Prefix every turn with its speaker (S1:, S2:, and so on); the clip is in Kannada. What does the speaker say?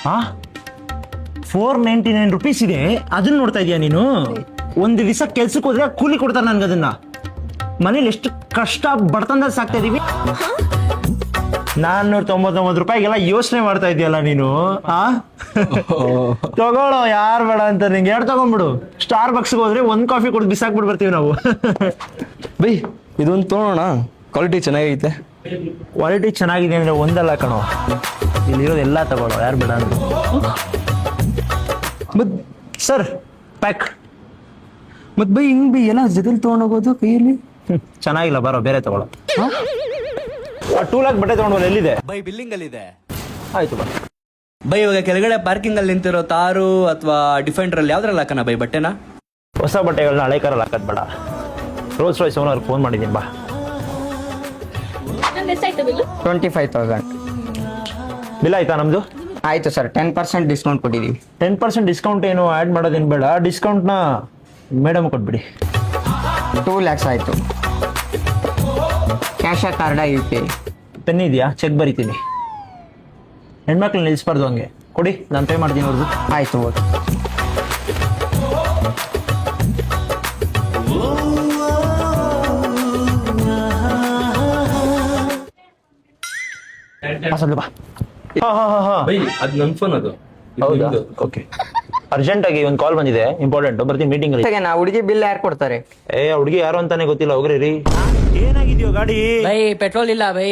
S1: ಹಾ, 499 rupees ಇದೆ, ಅದನ್ನ ನೋಡ್ತಾ ಇದೀಯ ನೀನು? ಒಂದು ದಿವಸ ಕೆಲ್ಸಕ್ಕೆ ಹೋದ್ರೆ ಕೂಲಿ ಕೊಡ್ತಾರೆ ನನ್ಗೆ ಅದನ್ನ. ಮನೇಲಿ ಎಷ್ಟು ಕಷ್ಟ ಬಡತನದಲ್ಲಿ ಸಾಕ್ತಾ ಇದೀವಿ. 499 ರೂಪಾಯಿಗೆಲ್ಲ ಯೋಚನೆ ಮಾಡ್ತಾ ಇದೆಯಲ್ಲ ನೀನು. ತಗೊಳ್ಳೋ, ಯಾರು ಬೇಡ ಅಂತ ನಿಂಗೆ. ಎರಡು ತಗೊಂಡ್ಬಿಡು. ಸ್ಟಾರ್ ಬಕ್ಸ್ಗೆ ಹೋದ್ರೆ ಒಂದ್ ಕಾಫಿ ಕುಡಿದು ಬಿಸಾಕ್ಬಿಟ್ಟು ಬರ್ತೀವಿ ನಾವು.
S2: ಬೈ ಇದೊಂದು ತೊಗೊಳೋಣ, ಕ್ವಾಲಿಟಿ ಚೆನ್ನಾಗೈತೆ.
S1: ಕ್ವಾಲಿಟಿ ಚೆನ್ನಾಗಿದೆ ಅಂದ್ರೆ ಒಂದಲ್ಲ ಕಣೋ, ಇಲ್ಲಿರೋದು ಎಲ್ಲ ತಗೊಳ್ಳೋ, ಯಾರು ಬೇಡ ಅಂದ್ರೆ. Sir pack.
S2: ಮತ್ ಬೈ ಹಿಂಗ್ ಬೈ ಎಲ್ಲ ಜೊತೆಲಿ ತೊಗೊಂಡೋಗೋದು ಕೈಯಲ್ಲಿ
S1: ಚೆನ್ನಾಗಿಲ್ಲ, ಬರೋ ಬೇರೆ ತಗೊಳ್ಳೋ. 2 lakhs ಬಟ್ಟೆ ತಗೊಂಡ್ವಲ್ಲ, ಎಲ್ಲಿದೆ?
S3: ಬೈ ಬಿಲ್ಲಿಂಗ್ ಅಲ್ಲಿ ಇದೆ.
S1: ಆಯ್ತು ಬಾ.
S3: ಬೈ ಇವಾಗ ಕೆಳಗಡೆ ಪಾರ್ಕಿಂಗ್ ಅಲ್ಲಿ ನಿಂತಿರೋ ತಾರು ಅಥವಾ ಡಿಫೆಂಡರ್ ಅಲ್ಲಿ ಯಾವ್ದ್ರಲ್ಲಿ ಹಾಕನ ಬೈ ಬಟ್ಟೆನ?
S1: ಹೊಸ ಬಟ್ಟೆಗಳನ್ನ ಹಳೆ ಕಾರಲ್ಲಿ ಹಾಕೋದ್ ಬೇಡ. ರೋಲ್ಸ್ ರಾಯ್ಸ್ ಅವ್ರಿಗೆ ಫೋನ್ ಮಾಡಿದ್ದೀನಿ, ಬಾ.
S4: 25,000
S1: ಬಿಲ್ ಆಯ್ತಾ ನಮ್ದು?
S4: ಆಯ್ತು ಸರ್, 10% ಡಿಸ್ಕೌಂಟ್ ಕೊಟ್ಟಿದ್ದೀವಿ.
S1: 10% ಡಿಸ್ಕೌಂಟ್ ಏನು ಆ್ಯಡ್ ಮಾಡೋದೇನು ಬೇಡ. ಡಿಸ್ಕೌಂಟ್ನ ಮೇಡಮ್ ಕೊಟ್ಬಿಡಿ.
S4: 2 lakhs ಆಯ್ತು. Cash card UPI?
S1: ಪೆನ್ ಇದೆಯಾ? ಚೆಕ್ ಬರಿತೀನಿ. ಹೆಣ್ಮಕ್ಳನ್ನ ನಿಲ್ಲಿಸ್ಬಾರ್ದು ಹಂಗೆ. ಕೊಡಿ, ನಾನು ಪೇ ಮಾಡ್ತೀನಿ ಅವ್ರದ್ದು.
S4: ಆಯ್ತು ಓಕೆ.
S1: ಸ್ವಲ್ಪ ಬಾ. ಹಾ.
S2: ಬೈ ಅದ್ ನನ್ ಫೋನ್ ಅದು.
S1: ಹೌದಾ? ಓಕೆ. ಅರ್ಜೆಂಟಾಗಿ ಒಂದು ಕಾಲ್ ಬಂದಿದೆ, ಇಂಪಾರ್ಟೆಂಟ್. ಬರ್ತೀನಿ ಮೀಟಿಂಗ್ ಅಲ್ಲಿ.
S4: ನಾ ಹುಡುಗಿ ಬಿಲ್ ಯಾರು ಕೊಡ್ತಾರೆ?
S1: ಹುಡುಗಿ ಯಾರು ಅಂತಾನೆ ಗೊತ್ತಿಲ್ಲ, ಹೋಗ್ರಿ ರೀ. ಏನಾಗಿದೆಯೋ ಗಾಡಿ?
S5: ಬೈ ಪೆಟ್ರೋಲ್ ಇಲ್ಲ ಬೈ.